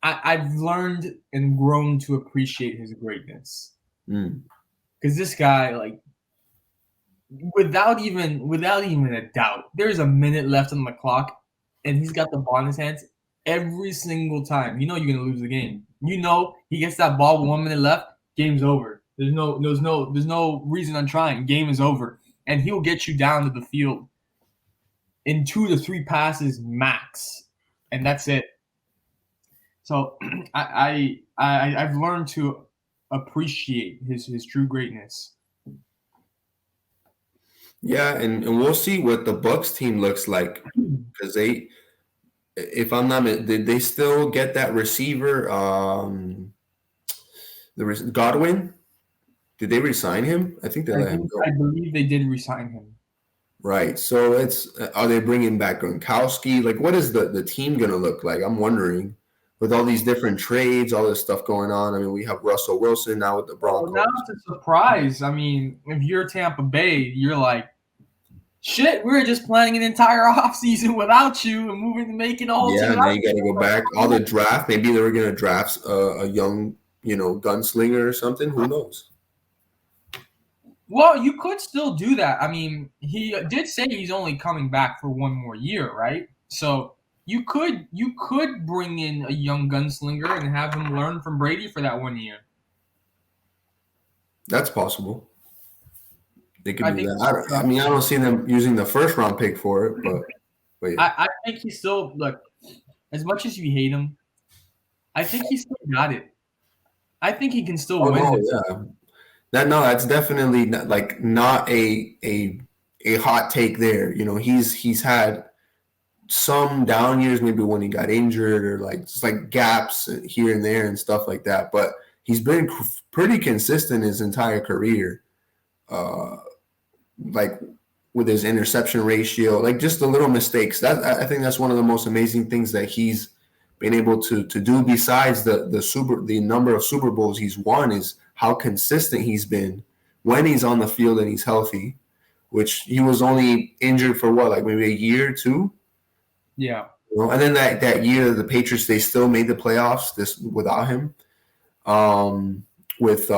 I've learned and grown to appreciate his greatness. Mm. Because this guy, like, without even a doubt, there's a minute left on the clock, and he's got the ball in his hands every single time. You know you're gonna lose the game. You know he gets that ball with 1 minute left, game's over. There's no reason on trying. Game is over, and he'll get you down to the field in 2 to 3 passes max, and that's it. So I've learned to appreciate his true greatness. Yeah, and we'll see what the Bucks team looks like because if I'm not, did they still get that receiver? Godwin. Did they resign him? I think they let him I go. believe they did resign him. Right. So are they bringing back Gronkowski? Like, what is the team going to look like? I'm wondering with all these different trades, all this stuff going on. I mean, we have Russell Wilson now with the Well, now Broncos. it's a surprise. I mean, if you're Tampa Bay, you're like, shit, we were just planning an entire offseason without you and making the whole team Yeah, now without you got to go back. All you. the draft. Maybe they were going to draft a young, you know, gunslinger or something. Who knows? Well, you could still do that. I mean, he did say he's only coming back for 1 more year, right? So you could bring in a young gunslinger and have him learn from Brady for that 1 year. That's possible. They could I do think that. I mean, I don't see them using the first round pick for it, but yeah. I think he still look as much as you hate him. I think he still got it. I think he can still Oh win no, this. yeah. That's definitely not a hot take there. You know, he's had some down years, maybe when he got injured or like just like gaps here and there and stuff like that. But he's been pretty consistent his entire career. Uh, like with his interception ratio, like just the little mistakes. That I think that's one of the most amazing things that he's been able to do. Besides the number of Super Bowls he's won, is how consistent he's been when he's on the field and he's healthy. Which he was only injured for what, like maybe a year or two. Yeah. You know? And then that year, the Patriots they still made the playoffs this without him. With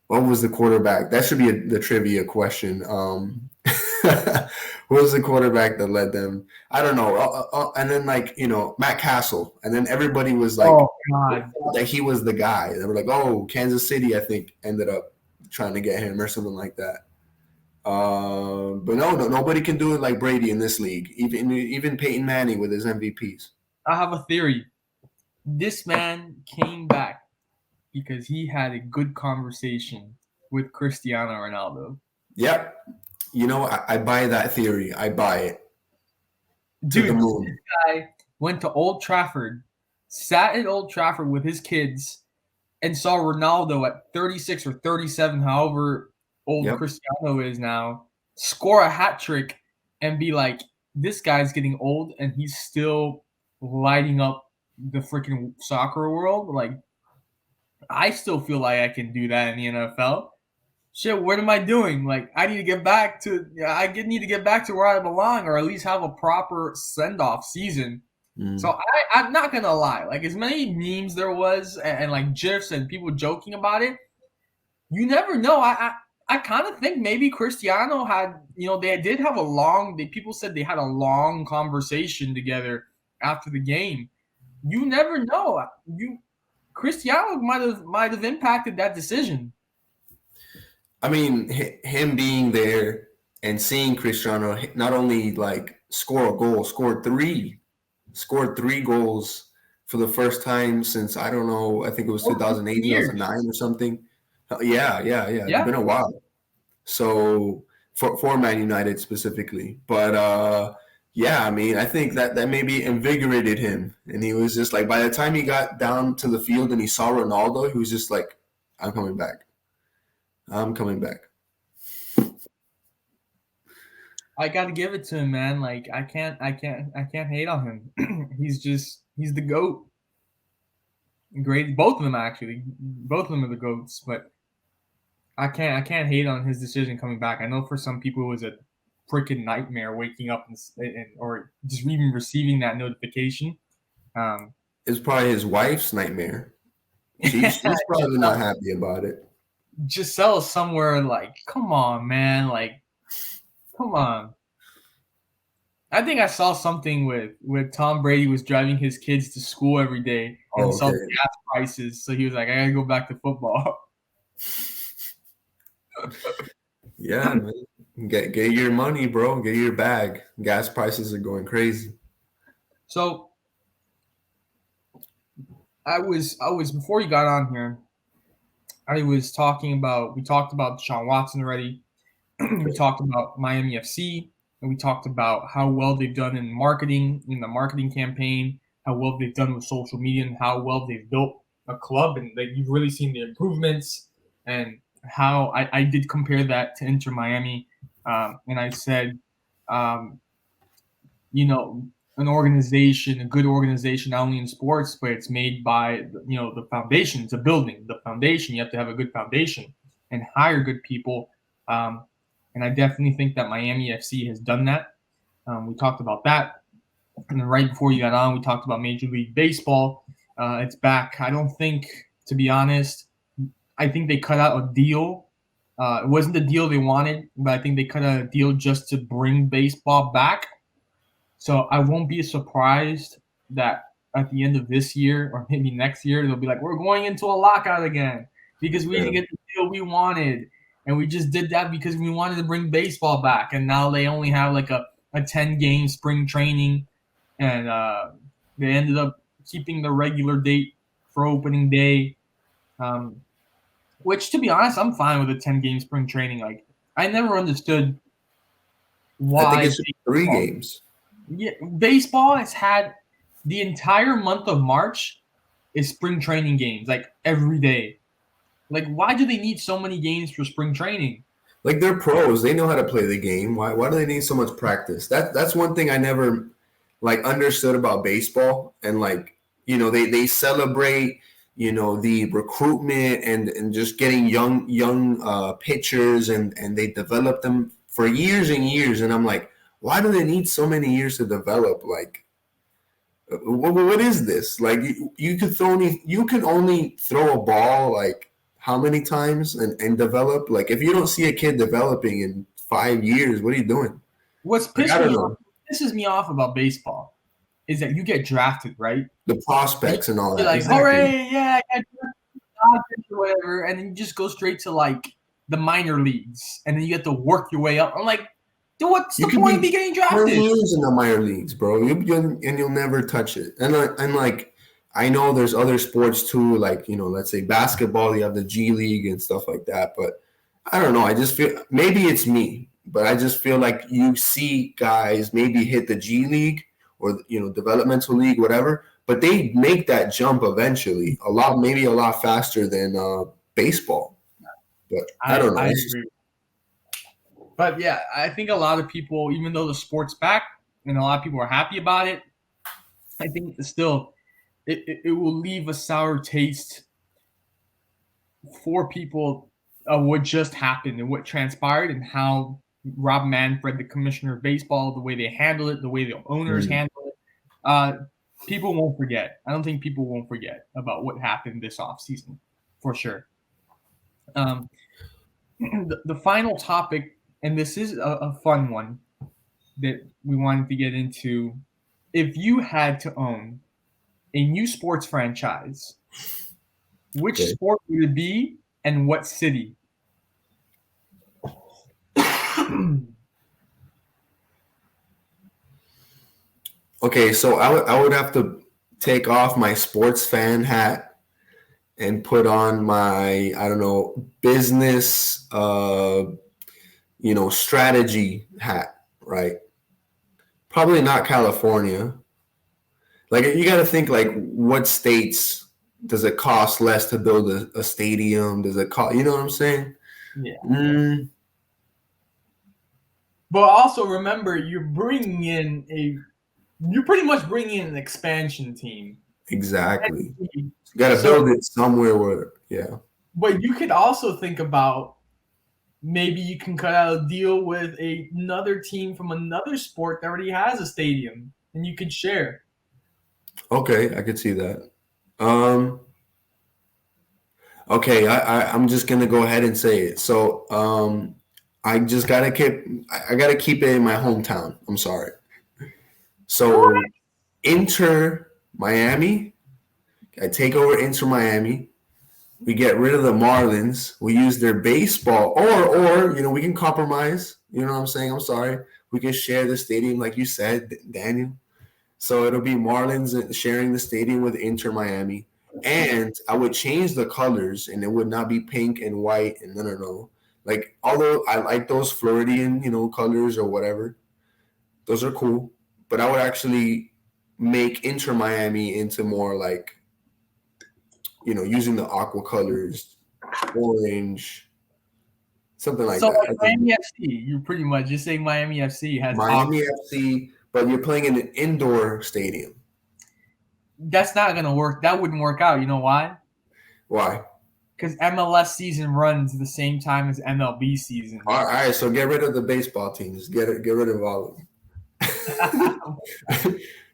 what was the quarterback? That should be the trivia question. Who was the quarterback that led them? I don't know. And then like Matt Castle, and then everybody was like Oh God. that he was the guy. They were like, oh, Kansas City, I think ended up trying to get him or something like that. but no, nobody can do it like Brady in this league. Even Peyton Manning with his MVPs. I have a theory. This man came back because he had a good conversation with Cristiano Ronaldo. Yep. I buy that theory. I buy it to the Dude, this moon. guy went to Old Trafford, sat at Old Trafford with his kids, and saw Ronaldo at 36 or 37, however old Yep. Cristiano is now, score a hat trick and be like, this guy's getting old and he's still lighting up the freaking soccer world. Like, I still feel like I can do that in the NFL. Shit, what am I doing? Like, I need to get back to where I belong, or at least have a proper send off season. Mm. So I'm not gonna lie. Like, as many memes there was and like gifs and people joking about it, you never know. I kind of think maybe Cristiano had, they did have a long. People said they had a long conversation together after the game. You never know. Cristiano might have impacted that decision. I mean, him being there and seeing Cristiano not only like score a goal, scored three goals for the first time since I don't know. I think it was 2008, Years. 2009 or something. Yeah. It's Yeah. been a while. So for Man United specifically, but yeah, I mean, I think that maybe invigorated him, and he was just like, by the time he got down to the field and he saw Ronaldo, he was just like, I'm coming back. I'm coming back. I got to give it to him, man. Like, I can't hate on him. he's the GOAT. Great, both of them actually. Both of them are the GOATs, but I can't hate on his decision coming back. I know for some people it was a freaking nightmare waking up and or just even receiving that notification. It's probably his wife's nightmare. She's probably not happy about it. Giselle is somewhere like, come on, man, like, come on. I think I saw something with Tom Brady was driving his kids to school every day and Oh, saw okay. the gas prices, so he was like, I gotta go back to football. Yeah, man. Get your money, bro. Get your bag. Gas prices are going crazy. So I was before you got on here, we talked about Deshaun Watson already. We talked about Miami FC, and we talked about how well they've done in marketing, in the marketing campaign, how well they've done with social media, and how well they've built a club, and that you've really seen the improvements. And how I did compare that to Inter Miami, and I said, um, an organization, a good organization, not only in sports, but it's made by the foundation. It's a building. The foundation. You have to have a good foundation and hire good people. And I definitely think that Miami FC has done that. We talked about that. And then right before you got on, we talked about Major League Baseball. It's back. I don't think, to be honest, I think they cut out a deal. It wasn't the deal they wanted, but I think they cut out a deal just to bring baseball back. So I won't be surprised that at the end of this year or maybe next year, they'll be like, we're going into a lockout again because we didn't get the deal we wanted. And we just did that because we wanted to bring baseball back. And now they only have like a 10-game spring training. And they ended up keeping the regular date for opening day, which, to be honest, I'm fine with a 10-game spring training. Like, I never understood I think why it's 3 games. Yeah, baseball has had the entire month of March is spring training games, like every day. Like, why do they need so many games for spring training? Like, they're pros. They know how to play the game. Why do they need so much practice? That's one thing I never like understood about baseball. And like, they celebrate, the recruitment and just getting young pitchers and they develop them for years and years. And I'm like, why do they need so many years to develop? Like, what is this? Like, you can only throw a ball like how many times and develop? Like, if you don't see a kid developing in 5 years, what are you doing? What's Like, I don't know. pisses me off about baseball is that you get drafted, right? The prospects and all You're that. like, Exactly. hooray, yeah, I got drafted or whatever, and then you just go straight to like the minor leagues, and then you get to work your way up. I'm like, Then what's You the could point of me be getting 20 drafted? years in the minor leagues, bro. And you'll never touch it. And like I know there's other sports too, like let's say basketball. You have the G League and stuff like that. But I don't know. I just feel maybe it's me, but I just feel like you see guys maybe hit the G League or developmental league, whatever. But they make that jump eventually, maybe a lot faster than baseball. But I don't know. I agree. But yeah, I think a lot of people, even though the sport's back and a lot of people are happy about it, I think still it will leave a sour taste for people of what just happened and what transpired and how Rob Manfred, the commissioner of baseball, the way they handle it, the way the owners Mm. handle it, uh, people won't forget. I don't think people won't forget about what happened this offseason, for sure. Um, the final topic, and this is a fun one that we wanted to get into. If you had to own a new sports franchise, which Okay. sport would it be and what city? Okay, so I would have to take off my sports fan hat and put on my I don't know business strategy hat, right? Probably not California. Like you got to think like what states does it cost less to build a stadium? Does it cost? You know what I'm saying? Yeah. Mm, But also remember, you're pretty much bringing in an expansion team. exactly. You got to So, build it somewhere where yeah. but you could also think about maybe you can cut out a deal with another team from another sport that already has a stadium, and you could share. Okay, I could see that. Um, Okay, I'm just gonna go ahead and say it. So, I just gotta keep it in my hometown. I'm sorry. So, Inter Miami, I take over Inter Miami. We get rid of the Marlins. We use their baseball, or we can compromise. You know what I'm saying? I'm sorry. We can share the stadium, like you said, Daniel. So it'll be Marlins sharing the stadium with Inter Miami. And I would change the colors and it would not be pink and white and no. Like although I like those Floridian, colors or whatever, those are cool. But I would actually make Inter Miami into more like, using the aqua colors, orange, something like So that. like I think Miami FC, you're saying Miami FC has Miami FC, but you're playing in an indoor stadium. that's not gonna work. That wouldn't work out. You know why? Why? Because MLS season runs the same time as MLB season. All right, so get rid of the baseball teams. Get rid of all of them.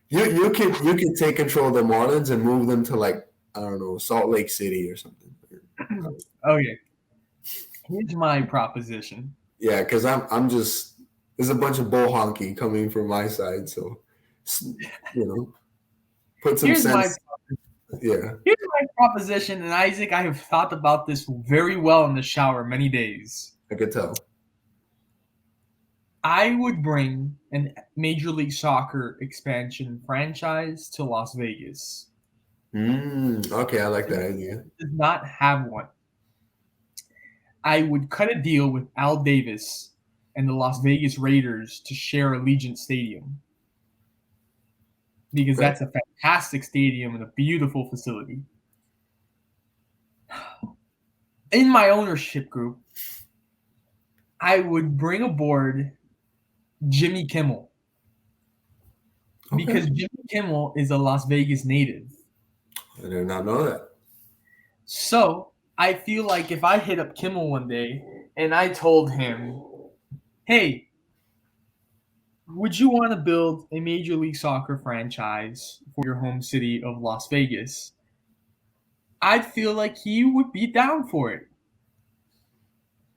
you can take control of the Marlins and move them to like I don't know Salt Lake City or something. Okay, here's my proposition. Yeah, because I'm just there's a bunch of bull honky coming from my side, so you know put some Here's my sense. Yeah, here's my proposition, and Isaac, I have thought about this very well in the shower many days. I could tell. I would bring an Major League Soccer expansion franchise to Las Vegas. Okay, I like that idea. Does not have one. I would cut a deal with Al Davis and the Las Vegas Raiders to share Allegiant Stadium because Okay, that's a fantastic stadium and a beautiful facility. In my ownership group, I would bring aboard Jimmy Kimmel okay. because Jimmy Kimmel is a Las Vegas native. I did not know that. So I feel like if I hit up Kimmel one day and I told him, hey, would you want to build a Major League Soccer franchise for your home city of Las Vegas? I'd feel like he would be down for it.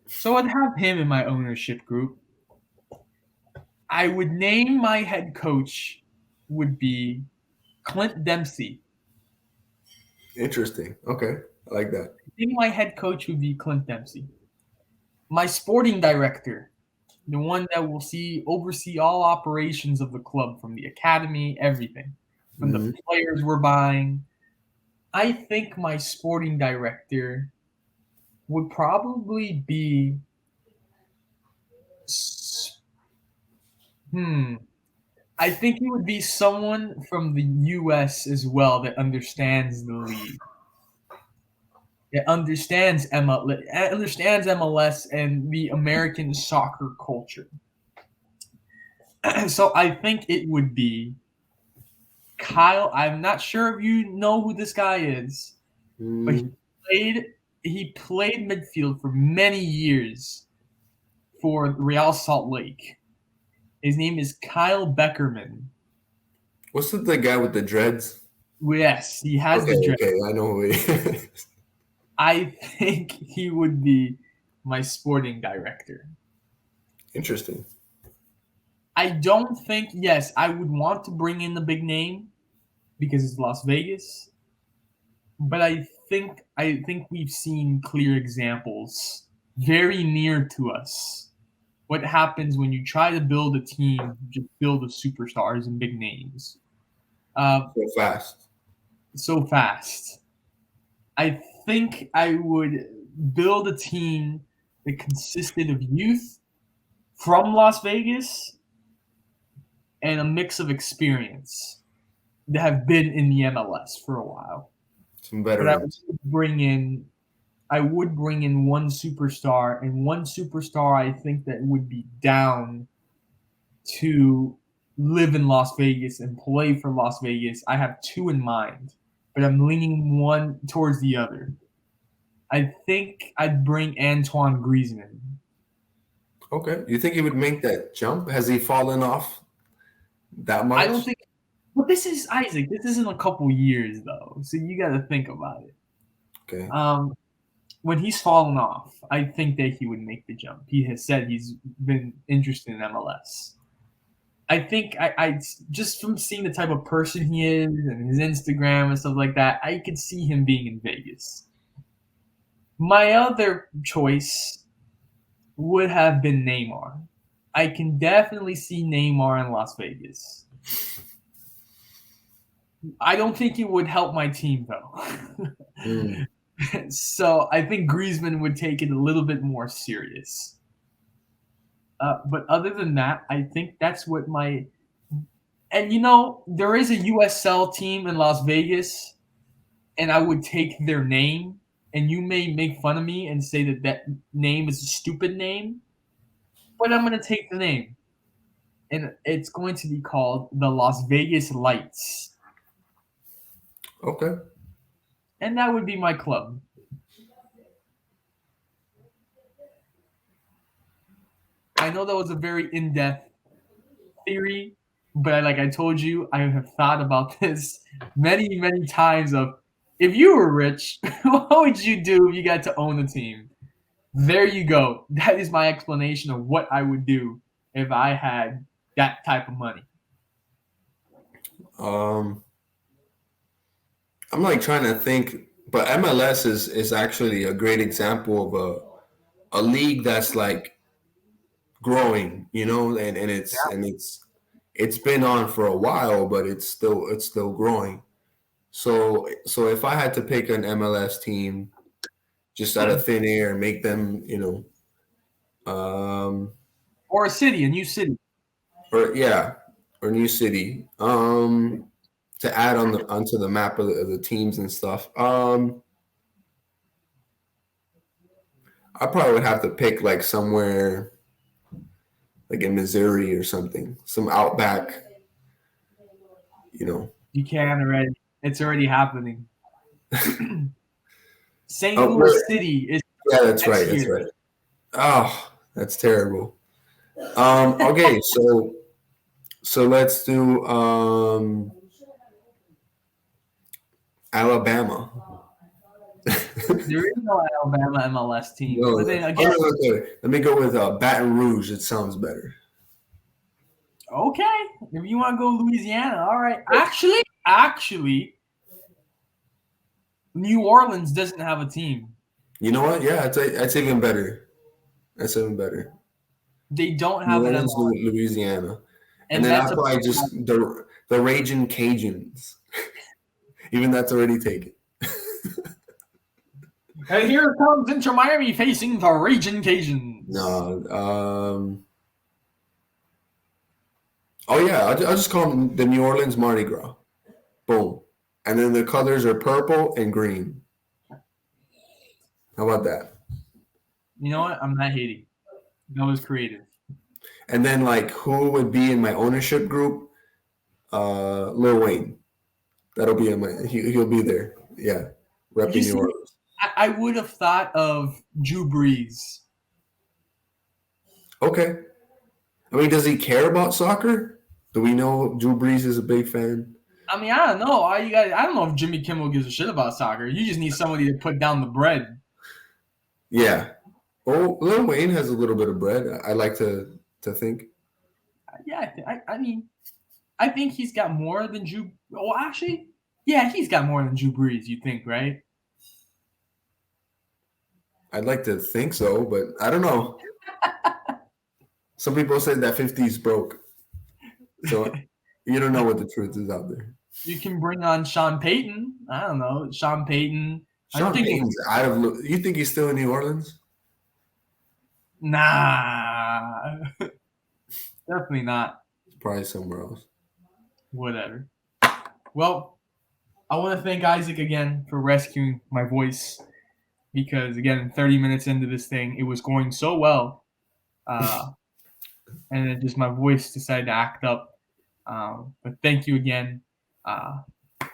So I'd have him in my ownership group. I would name my head coach would be Clint Dempsey. Interesting. Okay, I like that. I think my head coach would be Clint Dempsey. My sporting director the one that will oversee all operations of the club, from the academy, everything, from the Mhm. players we're buying. I think my sporting director would probably be hmm. I think it would be someone from the US as well that understands the league. That understands MLS and the American soccer culture. So I think it would be Kyle. I'm not sure if you know who this guy is, but Mm. played he played midfield for many years for Real Salt Lake. His name is Kyle Beckerman. What's with the guy with the dreads? Yes, he has Okay, the dread. okay, I know who he is. I think he would be my sporting director. Interesting. I don't think, yes, I would want to bring in the big name because it's Las Vegas, but I think we've seen clear examples very near to us. What happens when you try to build a team, just build of superstars and big names uh, So fast. so fast? I think I would build a team that consisted of youth from Las Vegas and a mix of experience that have been in the MLS for a while. Some But I veterans. would bring in one superstar, and one superstar I think that would be down to live in Las Vegas and play for Las Vegas. I have two in mind, but I'm leaning one towards the other. I think I'd bring Antoine Griezmann. Okay. You think he would make that jump? Has he fallen off that I don't much? think, but this is Isaac. This isn't a couple years though, so you got to think about it. Okay. Um, when he's fallen off, I think that he would make the jump. He has said he's been interested in MLS. I think I just from seeing the type of person he is and his Instagram and stuff like that, I could see him being in Vegas. My other choice would have been Neymar. I can definitely see Neymar in Las Vegas. I don't think it would help my team though. Mm. So I think Griezmann would take it a little bit more serious. But other than that, I think that's what my and there is a USL team in Las Vegas, and I would take their name, and you may make fun of me and say that that name is a stupid name, but I'm gonna take the name, and it's going to be called the Las Vegas Lights, Okay. and that would be my club. I know that was a very in-depth theory, but like I told you, I have thought about this many, many times. Of if you were rich, what would you do if you got to own a team? There you go. That is my explanation of what I would do if I had that type of money. Um, I'm like trying to think, but MLS is actually a great example of a league that's like growing, and it's been on for a while, but it's still growing. So if I had to pick an MLS team just out of thin air and make them, Or a new city. or yeah, or new city, to add onto the map of the teams and stuff. I probably would have to pick like somewhere like in Missouri or something, some outback, you know. You can already. It's already happening. St. Oh, Louis City is yeah, that's right, next that's year. right. Oh, that's terrible. Okay, so let's do Alabama. There is no Alabama MLS team. No, But then oh, again, no, okay. Let me go with Baton Rouge. It sounds better. okay, if you want to go Louisiana, all right. Actually, New Orleans doesn't have a team. You know what? Yeah, that's even better. That's even better. They don't New have an Orleans, MLS, Louisiana, and and then that's I'll a probably just the Raging Cajuns. Even that's already taken. and here comes Inter Miami facing the Raging Cajuns. No. Oh yeah, I'll just call them the New Orleans Mardi Gras. Boom. And then the colors are purple and green. How about that? You know what? I'm not hating. That was creative. And then like who would be in my ownership group? Lil Wayne. That'll be in my. He'll be there. Yeah, You repping New see, Orleans. I would have thought of Drew Brees. Okay. I mean, does he care about soccer? Do we know Drew Brees is a big fan? I mean, I don't know. All you guys, I don't know if Jimmy Kimmel gives a shit about soccer. You just need somebody to put down the bread. Yeah. Oh, Lil Wayne has a little bit of bread. I like to think. Yeah, I mean, I think he's got more than Drew. Well, actually, yeah, he's got more than Drew Brees. You think, right? I'd like to think so, but I don't know. Some people say that 50's broke, so you don't know what the truth is out there. You can bring on Sean Payton. I don't know, Sean Payton. I'm Sean thinking, Payton's out of. You think he's still in New Orleans? nah, definitely not. Probably somewhere else. Whatever. Well, I want to thank Isaac again for rescuing my voice because, again, 30 minutes into this thing, it was going so well. And then just my voice decided to act up. But thank you again. I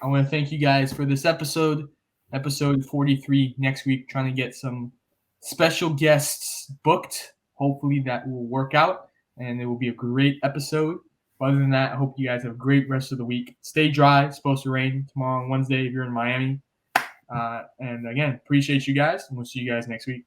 want to thank you guys for this episode 43 next week, trying to get some special guests booked. Hopefully that will work out and it will be a great episode. Other than that, I hope you guys have a great rest of the week. Stay dry. It's supposed to rain tomorrow on Wednesday if you're in Miami. And again, appreciate you guys, and we'll see you guys next week.